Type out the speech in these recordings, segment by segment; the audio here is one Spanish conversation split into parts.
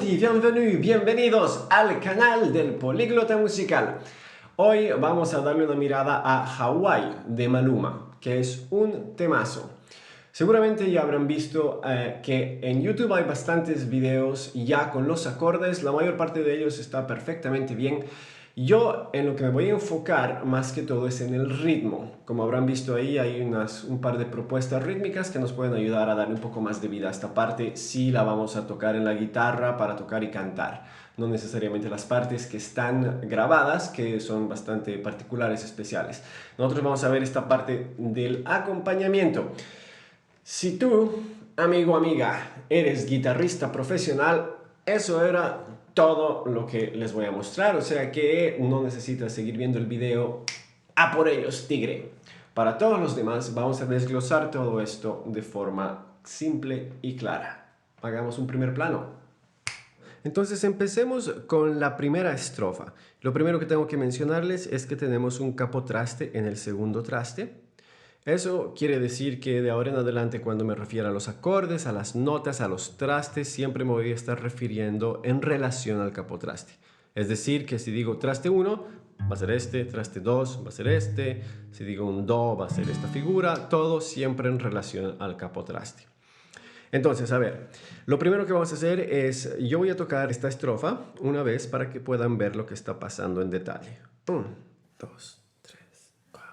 tutti, bienvenidos al canal del Políglota Musical. Hoy vamos a darle una mirada a Hawái de Maluma, que es un temazo. Seguramente ya habrán visto que en YouTube hay bastantes videos ya con los acordes, la mayor parte de ellos está perfectamente bien. Yo en lo que me voy a enfocar más que todo es en el ritmo. Como habrán visto ahí hay un par de propuestas rítmicas que nos pueden ayudar a darle un poco más de vida a esta parte si la vamos a tocar en la guitarra para tocar y cantar. No necesariamente las partes que están grabadas, que son bastante particulares, especiales. Nosotros vamos a ver esta parte del acompañamiento. Si tú, amigo o amiga, eres guitarrista profesional, eso era todo lo que les voy a mostrar, o sea que no necesitas seguir viendo el video. ¡A por ellos, tigre! Para todos los demás vamos a desglosar todo esto de forma simple y clara. Hagamos un primer plano. Entonces empecemos con la primera estrofa. Lo primero que tengo que mencionarles es que tenemos un capotraste en el segundo traste. Eso quiere decir que de ahora en adelante cuando me refiero a los acordes, a las notas, a los trastes, siempre me voy a estar refiriendo en relación al capotraste. Es decir, que si digo traste 1, va a ser este, traste 2, va a ser este, si digo un do, va a ser esta figura, todo siempre en relación al capotraste. Entonces, a ver, lo primero que vamos a hacer es, yo voy a tocar esta estrofa una vez para que puedan ver lo que está pasando en detalle. 1, 2, 3, 4.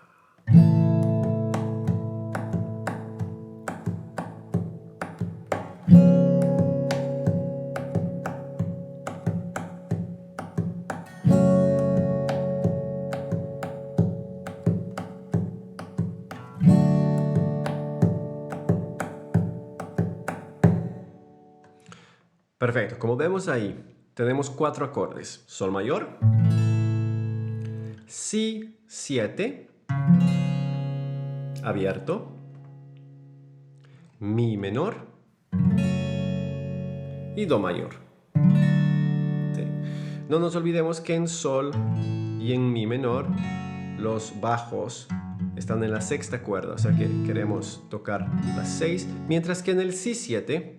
Perfecto, como vemos ahí, tenemos 4 acordes. Sol mayor, Si 7, abierto, Mi menor y Do mayor. Sí. No nos olvidemos que en Sol y en Mi menor los bajos están en la sexta cuerda, o sea que queremos tocar las 6, mientras que en el Si 7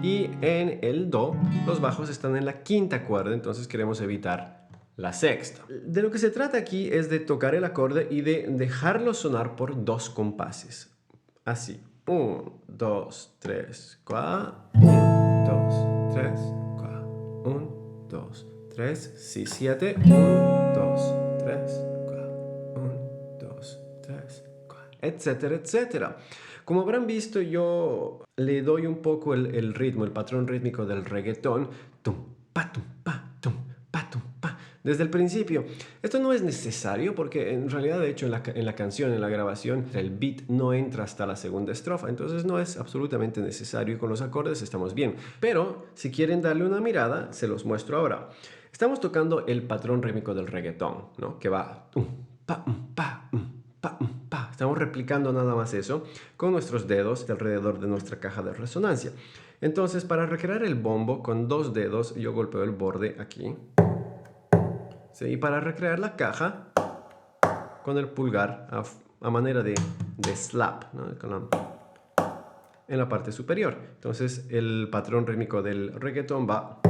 y en el Do los bajos están en la quinta cuerda, entonces queremos evitar la sexta. De lo que se trata aquí es de tocar el acorde y de dejarlo sonar por 2 compases. Así. 1, 2, 3, 4. 1, 2, 3, 4. 1, 2, 3. Si 7. 1, 2, 3, 4. 1, 2, 3, 4. Etcétera, etcétera. Como habrán visto, yo le doy un poco el ritmo, el patrón rítmico del reggaetón. Tum, pa, tum, pa, tum, pa, tum, pa. Desde el principio. Esto no es necesario porque en realidad, de hecho, en la canción, en la grabación, el beat no entra hasta la segunda estrofa. Entonces no es absolutamente necesario y con los acordes estamos bien. Pero si quieren darle una mirada, se los muestro ahora. Estamos tocando el patrón rítmico del reggaetón, ¿no? Que va tum, pa, pa, pa, pa. Estamos replicando nada más eso con nuestros dedos alrededor de nuestra caja de resonancia. Entonces, para recrear el bombo con 2 dedos, yo golpeo el borde aquí. ¿Sí? Y para recrear la caja, con el pulgar a manera de slap, ¿no? En la parte superior. Entonces, el patrón rítmico del reggaetón va...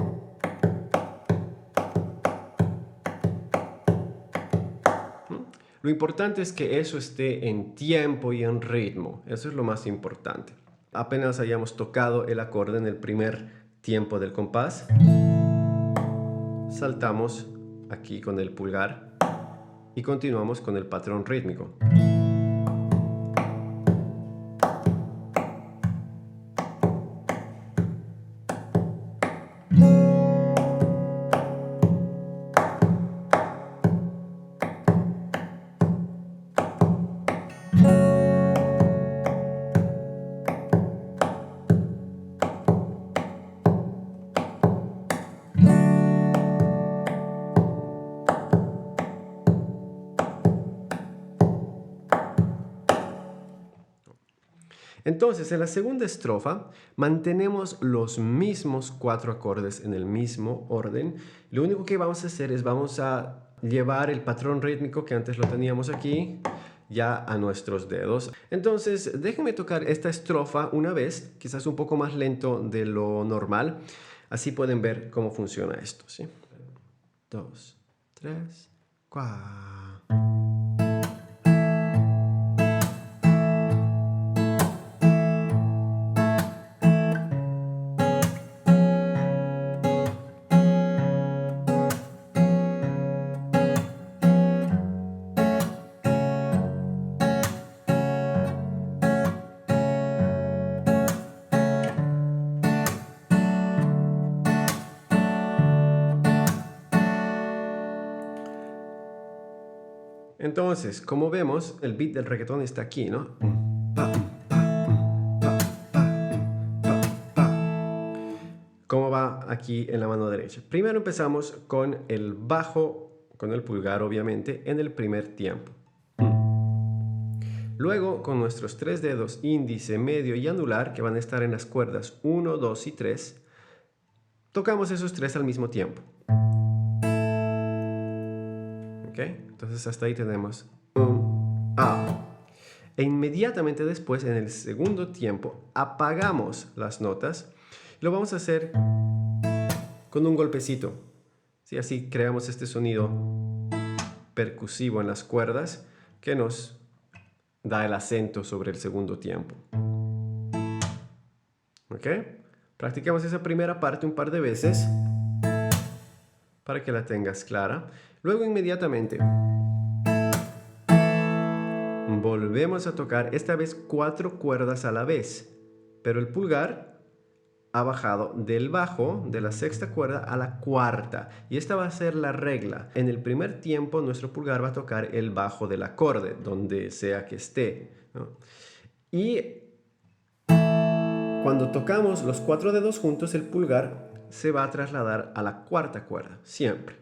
Lo importante es que eso esté en tiempo y en ritmo. Eso es lo más importante. Apenas hayamos tocado el acorde en el primer tiempo del compás, saltamos aquí con el pulgar y continuamos con el patrón rítmico. Entonces, en la segunda estrofa mantenemos los mismos 4 acordes en el mismo orden. Lo único que vamos a hacer es vamos a llevar el patrón rítmico que antes lo teníamos aquí ya a nuestros dedos. Entonces, déjenme tocar esta estrofa una vez, quizás un poco más lento de lo normal. Así pueden ver cómo funciona esto, ¿sí? 2, 3, 4. Entonces, como vemos, el beat del reggaetón está aquí, ¿no? ¿Cómo va aquí en la mano derecha? Primero empezamos con el bajo, con el pulgar obviamente, en el primer tiempo. Luego, con nuestros 3 dedos, índice, medio y anular, que van a estar en las cuerdas 1, 2 y 3, tocamos esos 3 al mismo tiempo. ¿Ok? Entonces hasta ahí tenemos A. E inmediatamente después, en el segundo tiempo, apagamos las notas. Lo vamos a hacer con un golpecito. ¿Sí? Así creamos este sonido percusivo en las cuerdas que nos da el acento sobre el segundo tiempo. ¿Ok? Practicamos esa primera parte un par de veces para que la tengas clara. Luego inmediatamente volvemos a tocar, esta vez 4 cuerdas a la vez, pero el pulgar ha bajado del bajo, de la sexta cuerda, a la cuarta. Y esta va a ser la regla. En el primer tiempo, nuestro pulgar va a tocar el bajo del acorde, donde sea que esté, ¿no? Y cuando tocamos los 4 dedos juntos, el pulgar se va a trasladar a la cuarta cuerda, siempre.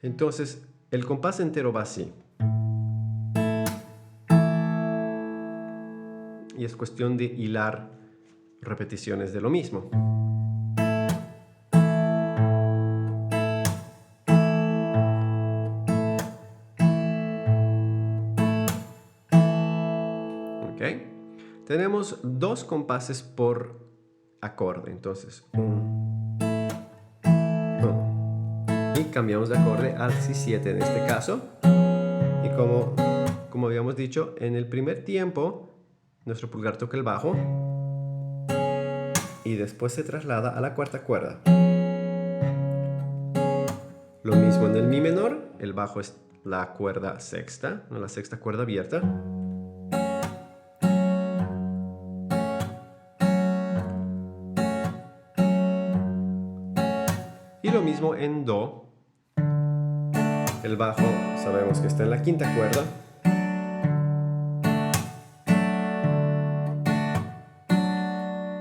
Entonces, el compás entero va así. Y es cuestión de hilar repeticiones de lo mismo. ¿Ok? Tenemos 2 compases por acorde. Entonces, 1, 1. Y cambiamos de acorde al Si7 en este caso. Y como habíamos dicho, en el primer tiempo, nuestro pulgar toca el bajo y después se traslada a la cuarta cuerda. Lo mismo en el Mi menor, el bajo es la cuerda sexta, no la sexta cuerda abierta. Y lo mismo en Do. El bajo sabemos que está en la quinta cuerda.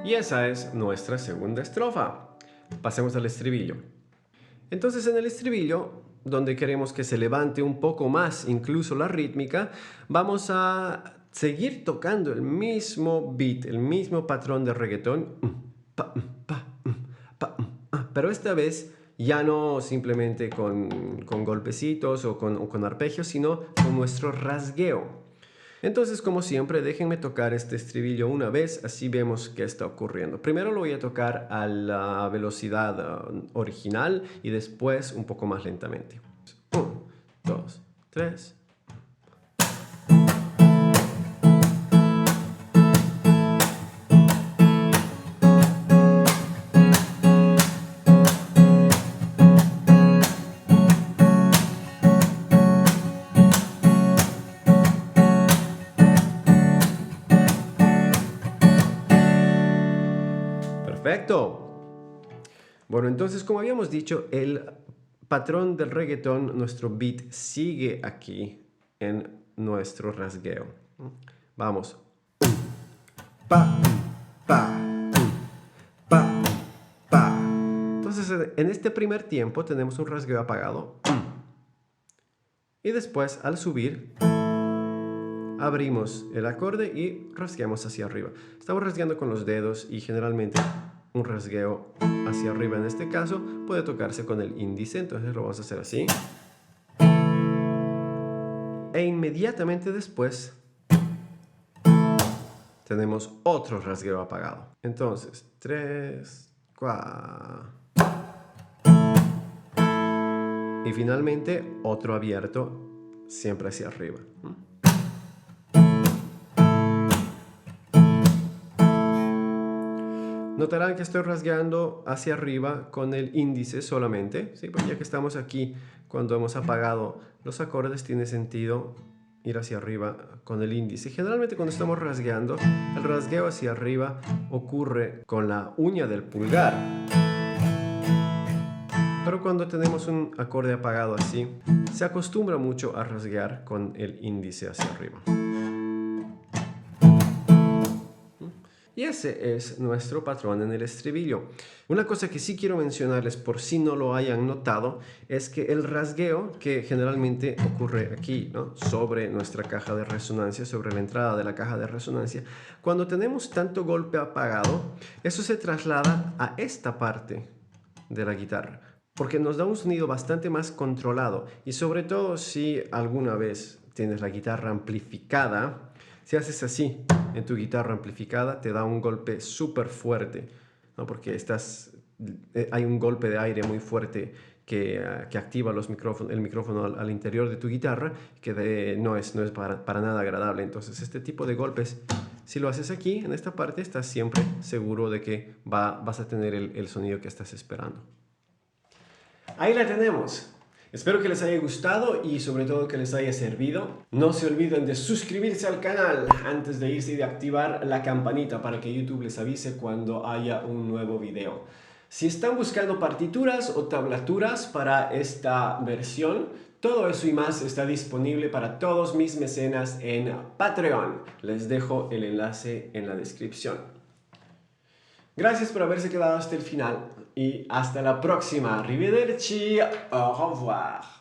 Y esa es nuestra segunda estrofa. Pasemos al estribillo. Entonces en el estribillo, donde queremos que se levante un poco más incluso la rítmica, vamos a seguir tocando el mismo beat, el mismo patrón de reggaetón, pero esta vez ya no simplemente con golpecitos o con arpegios, sino con nuestro rasgueo. Entonces, como siempre, déjenme tocar este estribillo una vez, así vemos qué está ocurriendo. Primero lo voy a tocar a la velocidad original y después un poco más lentamente. 1, 2, 3... Perfecto. Bueno, entonces, como habíamos dicho, el patrón del reggaetón, nuestro beat, sigue aquí en nuestro rasgueo. Vamos. Pa, pa, pa, pa. Entonces, en este primer tiempo tenemos un rasgueo apagado. Y después, al subir, abrimos el acorde y rasgueamos hacia arriba. Estamos rasgueando con los dedos y generalmente un rasgueo hacia arriba en este caso puede tocarse con el índice, entonces lo vamos a hacer así. E inmediatamente después tenemos otro rasgueo apagado. Entonces, 3, 4... Y finalmente otro abierto siempre hacia arriba. Notarán que estoy rasgueando hacia arriba con el índice solamente, ¿sí? Pues ya que estamos aquí, cuando hemos apagado los acordes, tiene sentido ir hacia arriba con el índice. Generalmente cuando estamos rasgueando, el rasgueo hacia arriba ocurre con la uña del pulgar. Pero cuando tenemos un acorde apagado así, se acostumbra mucho a rasguear con el índice hacia arriba. Y ese es nuestro patrón en el estribillo. Una cosa que sí quiero mencionarles, por si no lo hayan notado, es que el rasgueo que generalmente ocurre aquí, ¿no?, sobre nuestra caja de resonancia, sobre la entrada de la caja de resonancia, cuando tenemos tanto golpe apagado, eso se traslada a esta parte de la guitarra, porque nos da un sonido bastante más controlado. Y sobre todo si alguna vez tienes la guitarra amplificada, si haces así en tu guitarra amplificada, te da un golpe súper fuerte, ¿no? Porque hay un golpe de aire muy fuerte que activa el micrófono al interior de tu guitarra, que no es para nada agradable. Entonces, este tipo de golpes, si lo haces aquí, en esta parte, estás siempre seguro de que vas a tener el sonido que estás esperando. Ahí la tenemos. Espero que les haya gustado y sobre todo que les haya servido. No se olviden de suscribirse al canal antes de irse y de activar la campanita para que YouTube les avise cuando haya un nuevo video. Si están buscando partituras o tablaturas para esta versión, todo eso y más está disponible para todos mis mecenas en Patreon. Les dejo el enlace en la descripción. Gracias por haberse quedado hasta el final y hasta la próxima. Arrivederci, au revoir.